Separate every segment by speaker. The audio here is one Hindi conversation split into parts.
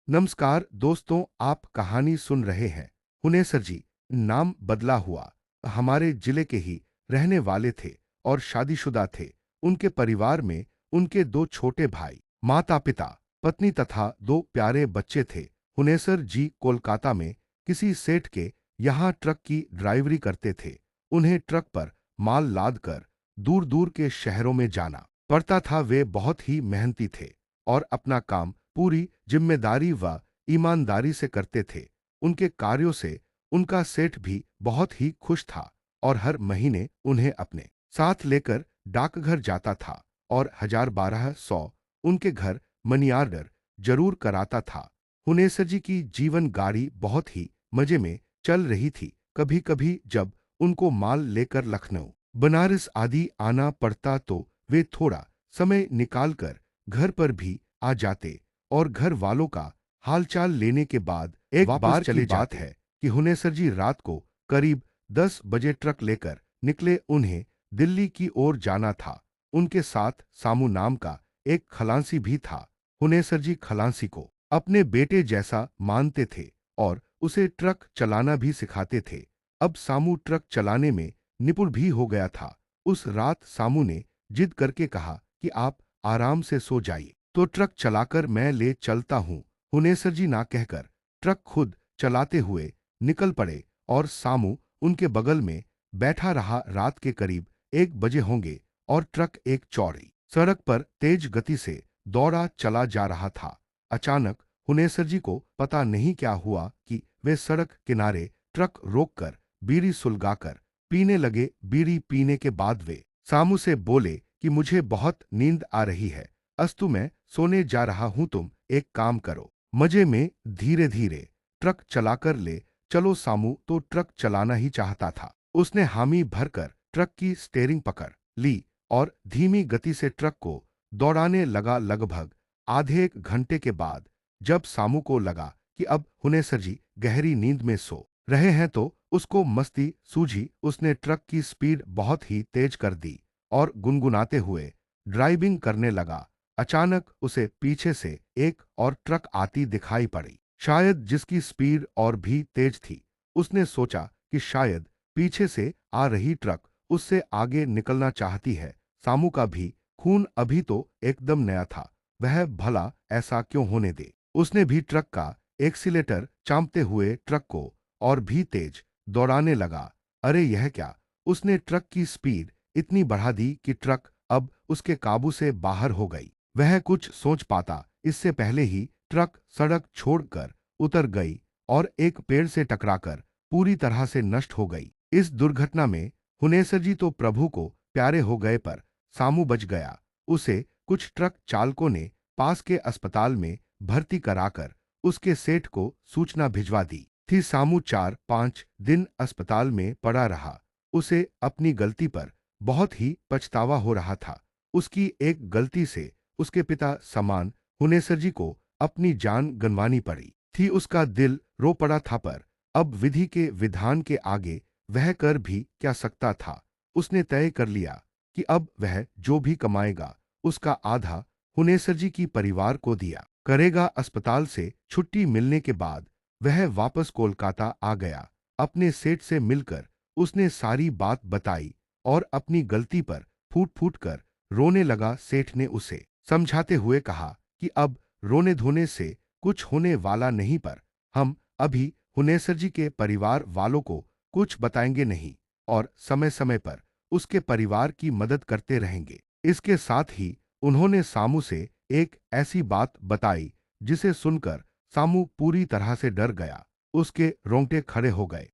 Speaker 1: नमस्कार दोस्तों, आप कहानी सुन रहे हैं। हुनेसर जी नाम बदला हुआ, हमारे जिले के ही रहने वाले थे और शादीशुदा थे। उनके परिवार में उनके दो छोटे भाई, माता पिता, पत्नी तथा दो प्यारे बच्चे थे। हुनेसर जी कोलकाता में किसी सेठ के यहाँ ट्रक की ड्राइवरी करते थे। उन्हें ट्रक पर माल लाद कर दूर दूर के शहरों में जाना पड़ता था। वे बहुत ही मेहनती थे और अपना काम पूरी जिम्मेदारी व ईमानदारी से करते थे। उनके कार्यों से उनका सेठ भी बहुत ही खुश था और हर महीने उन्हें अपने साथ लेकर डाकघर जाता था और 1000-1200 उनके घर मनी ऑर्डर जरूर कराता था। हुनेसर जी की जीवन गाड़ी बहुत ही मजे में चल रही थी। कभी कभी जब उनको माल लेकर लखनऊ, बनारस आदि आना पड़ता तो वे थोड़ा समय निकालकर घर पर भी आ जाते और घर वालों का हालचाल लेने के बाद एक बार चले जाते हैं कि हुनेसर जी रात को करीब 10 बजे ट्रक लेकर निकले। उन्हें दिल्ली की ओर जाना था। उनके साथ सामू नाम का एक खलांसी भी था। हुनेसर जी खलांसी को अपने बेटे जैसा मानते थे और उसे ट्रक चलाना भी सिखाते थे। अब सामू ट्रक चलाने में निपुण भी हो गया था। उस रात सामू ने जिद करके कहा कि आप आराम से सो जाइए, तो ट्रक चलाकर मैं ले चलता हूं। हुनेसर जी ना कहकर ट्रक खुद चलाते हुए निकल पड़े और सामू उनके बगल में बैठा रहा। रात के करीब 1 बजे होंगे और ट्रक एक चौड़ी सड़क पर तेज गति से दौड़ा चला जा रहा था। अचानक हुनेसर जी को पता नहीं क्या हुआ कि वे सड़क किनारे ट्रक रोककर बीड़ी सुलगाकर पीने लगे। बीड़ी पीने के बाद वे सामू से बोले कि मुझे बहुत नींद आ रही है, अस्तु मैं सोने जा रहा हूं, तुम एक काम करो, मजे में धीरे धीरे ट्रक चलाकर ले चलो। सामू तो ट्रक चलाना ही चाहता था। उसने हामी भरकर ट्रक की स्टेयरिंग पकड़ ली और धीमी गति से ट्रक को दौड़ाने लगा। लगभग आधे एक घंटे के बाद जब सामू को लगा कि अब हुनेसर जी गहरी नींद में सो रहे हैं तो उसको मस्ती सूझी। उसने ट्रक की स्पीड बहुत ही तेज कर दी और गुनगुनाते हुए ड्राइविंग करने लगा। अचानक उसे पीछे से एक और ट्रक आती दिखाई पड़ी, शायद जिसकी स्पीड और भी तेज थी। उसने सोचा कि शायद पीछे से आ रही ट्रक उससे आगे निकलना चाहती है। सामू का भी खून अभी तो एकदम नया था, वह भला ऐसा क्यों होने दे। उसने भी ट्रक का एक्सीलेटर चांपते हुए ट्रक को और भी तेज दौड़ाने लगा। अरे यह क्या! उसने ट्रक की स्पीड इतनी बढ़ा दी कि ट्रक अब उसके काबू से बाहर हो गई। वह कुछ सोच पाता इससे पहले ही ट्रक सड़क छोड़कर उतर गई और एक पेड़ से टकराकर पूरी तरह से नष्ट हो गई। इस दुर्घटना में हुनेसर जी तो प्रभु को प्यारे हो गए, पर सामू बच गया। उसे कुछ ट्रक चालकों ने पास के अस्पताल में भर्ती कराकर उसके सेठ को सूचना भिजवा दी थी। सामू 4-5 दिन अस्पताल में पड़ा रहा। उसे अपनी गलती पर बहुत ही पछतावा हो रहा था। उसकी एक गलती से उसके पिता समान हुनेसर जी को अपनी जान गंवानी पड़ी थी। उसका दिल रो पड़ा था, पर अब विधि के विधान के आगे वह कर भी क्या सकता था। उसने तय कर लिया कि अब वह जो भी कमाएगा उसका आधा हुनेसर जी की परिवार को दिया करेगा। अस्पताल से छुट्टी मिलने के बाद वह वापस कोलकाता आ गया। अपने सेठ से मिलकर उसने सारी बात बताई और अपनी गलती पर फूट फूट कर रोने लगा। सेठ ने उसे समझाते हुए कहा कि अब रोने धोने से कुछ होने वाला नहीं, पर हम अभी हुनेसर जी के परिवार वालों को कुछ बताएंगे नहीं और समय समय पर उसके परिवार की मदद करते रहेंगे। इसके साथ ही उन्होंने सामू से एक ऐसी बात बताई जिसे सुनकर सामू पूरी तरह से डर गया। उसके रोंगटे खड़े हो गए।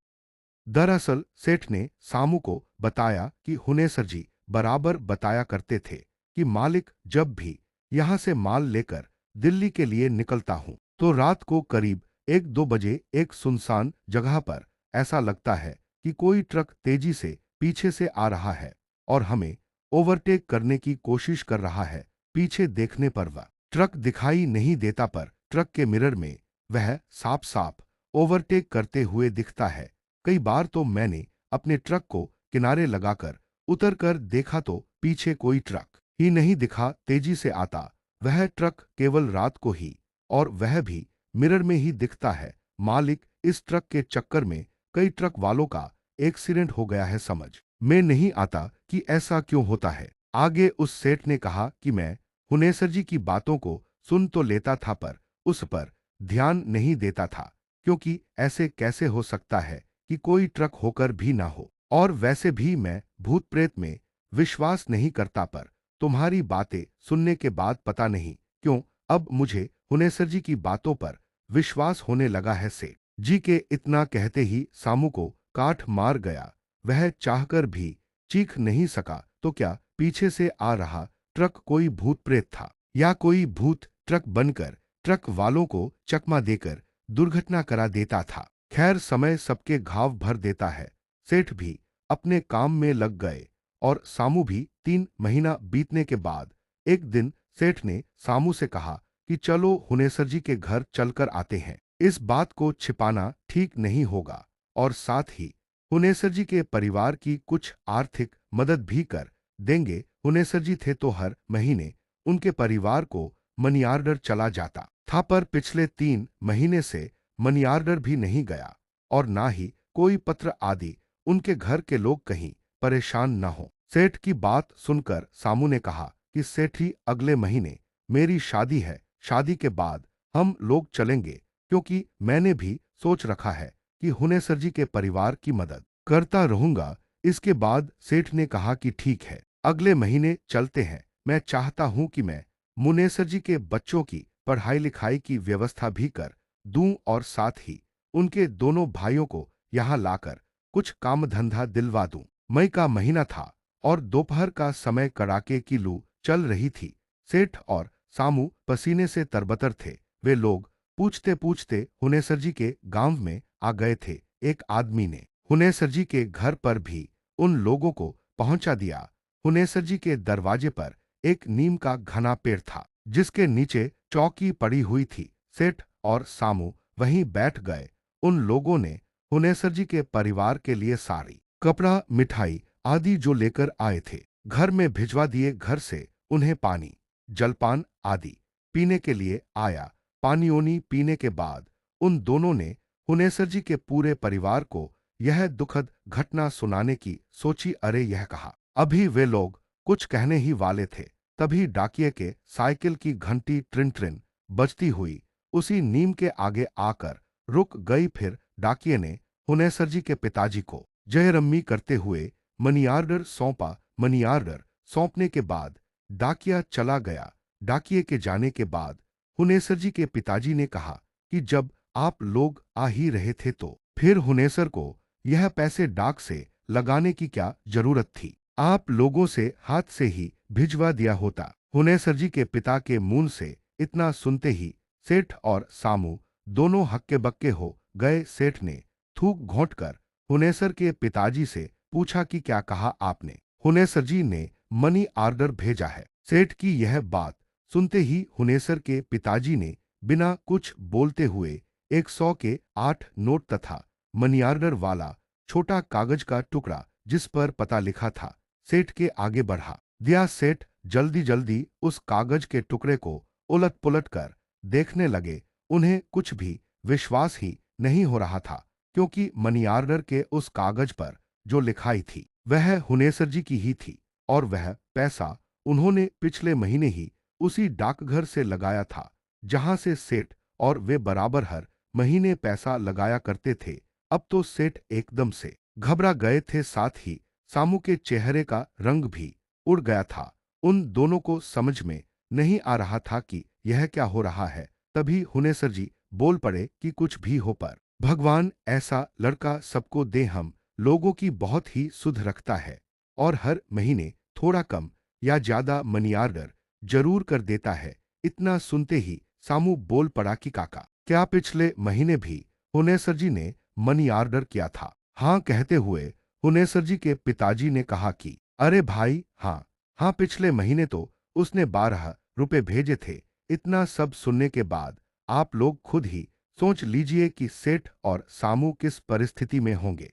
Speaker 1: दरअसल सेठ ने सामू को बताया कि हुनेसर जी बराबर बताया करते थे कि मालिक जब भी यहां से माल लेकर दिल्ली के लिए निकलता हूं तो रात को करीब 1-2 बजे एक सुनसान जगह पर ऐसा लगता है कि कोई ट्रक तेजी से पीछे से आ रहा है और हमें ओवरटेक करने की कोशिश कर रहा है। पीछे देखने पर वह ट्रक दिखाई नहीं देता, पर ट्रक के मिरर में वह साफ साफ ओवरटेक करते हुए दिखता है। कई बार तो मैंने अपने ट्रक को किनारे लगाकर उतर कर देखा तो पीछे कोई ट्रक ही नहीं दिखा तेजी से आता। वह ट्रक केवल रात को ही, और वह भी मिरर में ही दिखता है। मालिक, इस ट्रक के चक्कर में कई ट्रक वालों का एक्सीडेंट हो गया है, समझ में नहीं आता कि ऐसा क्यों होता है। आगे उस सेठ ने कहा कि मैं हुनेसर जी की बातों को सुन तो लेता था, पर उस पर ध्यान नहीं देता था, क्योंकि ऐसे कैसे हो सकता है कि कोई ट्रक होकर भी ना हो। और वैसे भी मैं भूत प्रेत में विश्वास नहीं करता, पर तुम्हारी बातें सुनने के बाद पता नहीं क्यों अब मुझे हुनेसर जी की बातों पर विश्वास होने लगा है। सेठ जी के इतना कहते ही सामू को काठ मार गया। वह चाहकर भी चीख नहीं सका। तो क्या पीछे से आ रहा ट्रक कोई भूत प्रेत था, या कोई भूत ट्रक बनकर ट्रक वालों को चकमा देकर दुर्घटना करा देता था। खैर, समय सबके घाव भर देता है। सेठ भी अपने काम में लग गए और सामू भी। 3 महीना बीतने के बाद एक दिन सेठ ने सामू से कहा कि चलो हुनेसर जी के घर चलकर आते हैं। इस बात को छिपाना ठीक नहीं होगा, और साथ ही हुनेसर जी के परिवार की कुछ आर्थिक मदद भी कर देंगे। हुनेसर जी थे तो हर महीने उनके परिवार को मनी आर्डर चला जाता था, पर पिछले 3 महीने से मनी आर्डर भी नहीं गया, और ना ही कोई पत्र आदि। उनके घर के लोग कहीं परेशान न हो। सेठ की बात सुनकर सामू ने कहा कि सेठी, अगले महीने मेरी शादी है। शादी के बाद हम लोग चलेंगे, क्योंकि मैंने भी सोच रखा है कि हुनेसर जी के परिवार की मदद करता रहूंगा। इसके बाद सेठ ने कहा कि ठीक है, अगले महीने चलते हैं। मैं चाहता हूं कि मैं मुनेसर जी के बच्चों की पढ़ाई लिखाई की व्यवस्था भी कर दूं, और साथ ही उनके दोनों भाइयों को यहां लाकर कुछ काम धंधा दिलवा दूं। मई का महीना था और दोपहर का समय, कड़ाके की लू चल रही थी। सेठ और सामू पसीने से तरबतर थे। वे लोग पूछते पूछते हुनेसर जी के गांव में आ गए थे। एक आदमी ने हुनेसर जी के घर पर भी उन लोगों को पहुंचा दिया। हुनेसर जी के दरवाजे पर एक नीम का घना पेड़ था, जिसके नीचे चौकी पड़ी हुई थी। सेठ और सामू वहीं बैठ गए। उन लोगों ने हुनेसर जी के परिवार के लिए साड़ी, कपड़ा, मिठाई आदि जो लेकर आए थे, घर में भिजवा दिए। घर से उन्हें पानी, जलपान आदि पीने के लिए आया। पानी ओनी पीने के बाद उन दोनों ने हुनेसर जी के पूरे परिवार को यह दुखद घटना सुनाने की सोची। अरे, यह कहा। अभी वे लोग कुछ कहने ही वाले थे, तभी डाकिये के साइकिल की घंटी ट्रिन ट्रिन बजती हुई उसी नीम के आगे आकर रुक गई। फिर डाकिये ने हुनेसर जी के पिताजी को जयरम्मी करते हुए मनी आर्डर सौंपा। मनी आर्डर सौंपने के बाद डाकिया चला गया। डाकिये के जाने के बाद हुनेसर जी के पिताजी ने कहा कि जब आप लोग आ ही रहे थे, तो फिर हुनेसर को यह पैसे डाक से लगाने की क्या जरूरत थी? आप लोगों से हाथ से ही भिजवा दिया होता। हुनेसर जी के पिता के मुंह से इतना सुनते ही सेठ और सामू दोनों हक्के बक्के हो गए। सेठ ने थूक घोंटकर हुनेसर के पिताजी से पूछा कि क्या कहा आपने? हुनेसर जी ने मनी आर्डर भेजा है। सेठ की यह बात सुनते ही हुनेसर के पिताजी ने बिना कुछ बोलते हुए 100 के 8 नोट तथा मनी आर्डर वाला छोटा कागज का टुकड़ा, जिस पर पता लिखा था, सेठ के आगे बढ़ा दिया। सेठ जल्दी जल्दी उस कागज के टुकड़े को उलट पुलट कर देखने लगे। उन्हें कुछ भी विश्वास ही नहीं हो रहा था, क्योंकि मनी आर्डर के उस कागज पर जो लिखाई थी, वह हुनेसर जी की ही थी, और वह पैसा उन्होंने पिछले महीने ही उसी डाकघर से लगाया था, जहां से सेठ और वे बराबर हर महीने पैसा लगाया करते थे। अब तो सेठ एकदम से घबरा गए थे, साथ ही सामू के चेहरे का रंग भी उड़ गया था। उन दोनों को समझ में नहीं आ रहा था कि यह क्या हो रहा है। तभी हुनेसर जी बोल पड़े कि कुछ भी हो, पर भगवान ऐसा लड़का सबको दे। हम लोगों की बहुत ही सुध रखता है, और हर महीने थोड़ा कम या ज्यादा मनी आर्डर जरूर कर देता है। इतना सुनते ही सामू बोल पड़ा कि काका, क्या पिछले महीने भी हुनेसर जी ने मनी आर्डर किया था? हाँ कहते हुए हुनेसर जी के पिताजी ने कहा कि अरे भाई, हाँ हाँ, पिछले महीने तो उसने 12 रुपए भेजे थे। इतना सब सुनने के बाद आप लोग खुद ही सोच लीजिए कि सेठ और सामू किस परिस्थिति में होंगे।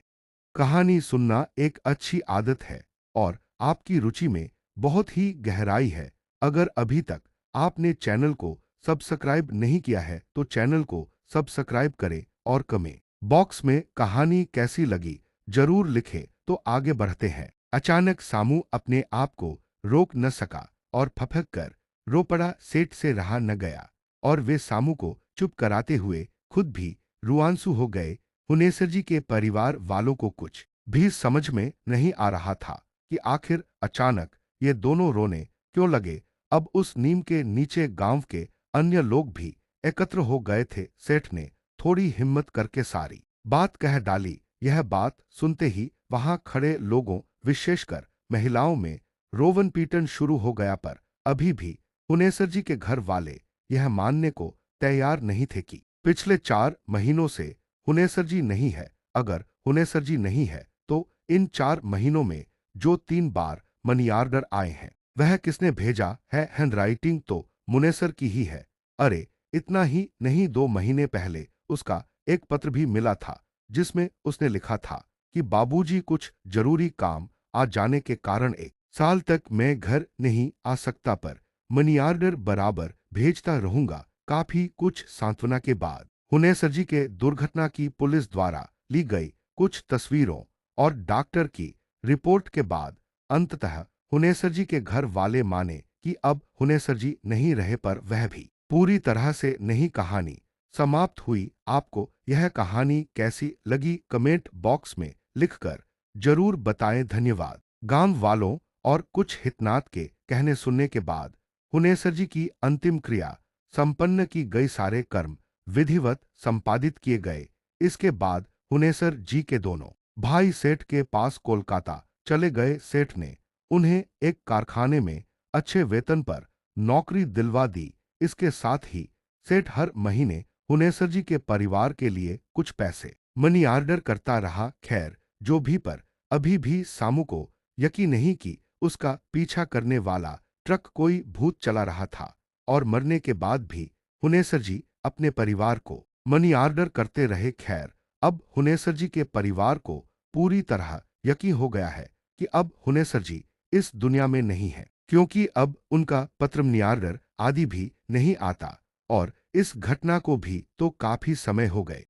Speaker 1: कहानी सुनना एक अच्छी आदत है, और आपकी रुचि में बहुत ही गहराई है। अगर अभी तक आपने चैनल को सब्सक्राइब नहीं किया है तो चैनल को सब्सक्राइब करें और कमेंट बॉक्स में कहानी कैसी लगी जरूर लिखें। तो आगे बढ़ते हैं। अचानक सामू अपने आप को रोक न सका और फफक कर रो पड़ा। सेठ से रहा न गया और वे सामू को चुप कराते हुए खुद भी रुआंसू हो गए। हुनेसर जी के परिवार वालों को कुछ भी समझ में नहीं आ रहा था कि आखिर अचानक ये दोनों रोने क्यों लगे। अब उस नीम के नीचे गांव के अन्य लोग भी एकत्र हो गए थे। सेठ ने थोड़ी हिम्मत करके सारी बात कह डाली। यह बात सुनते ही वहां खड़े लोगों विशेषकर महिलाओं में रोवन पीटन शुरू हो गया। पर अभी भी हुनेसर जी के घर वाले यह मानने को तैयार नहीं थे कि पिछले 4 महीनों से हुनेसर जी नहीं है। अगर हुनेसर जी नहीं है तो इन 4 महीनों में जो 3 बार मनी आर्डर आए हैं वह किसने भेजा है। हैंडराइटिंग तो मुनेसर की ही है। अरे इतना ही नहीं, 2 महीने पहले उसका एक पत्र भी मिला था जिसमें उसने लिखा था कि बाबूजी कुछ जरूरी काम आ जाने के कारण 1 साल तक मैं घर नहीं आ सकता, पर मनी आर्डर बराबर भेजता रहूंगा। काफी कुछ सांत्वना के बाद हुनेसर जी के दुर्घटना की पुलिस द्वारा ली गई कुछ तस्वीरों और डॉक्टर की रिपोर्ट के बाद अंततः हुनेसर जी के घर वाले माने कि अब हुनेसर जी नहीं रहे, पर वह भी पूरी तरह से नहीं। कहानी समाप्त हुई। आपको यह कहानी कैसी लगी कमेंट बॉक्स में लिखकर जरूर बताएं। धन्यवाद। गांव वालों और कुछ हितनात के कहने सुनने के बाद हुनेसर जी की अंतिम क्रिया संपन्न की गई। सारे कर्म विधिवत संपादित किए गए। इसके बाद हुनेसर जी के दोनों भाई सेठ के पास कोलकाता चले गए। सेठ ने उन्हें एक कारखाने में अच्छे वेतन पर नौकरी दिलवा दी। इसके साथ ही सेठ हर महीने हुनेसर जी के परिवार के लिए कुछ पैसे मनी आर्डर करता रहा। खैर जो भी, पर अभी भी सामू को यकीन नहीं कि उसका पीछा करने वाला ट्रक कोई भूत चला रहा था और मरने के बाद भी हुनेसर जी अपने परिवार को मनी आर्डर करते रहे। खैर अब हुनेसर जी के परिवार को पूरी तरह यकीन हो गया है कि अब हुनेसर जी इस दुनिया में नहीं है, क्योंकि अब उनका पत्र मनी आर्डर आदि भी नहीं आता और इस घटना को भी तो काफी समय हो गए।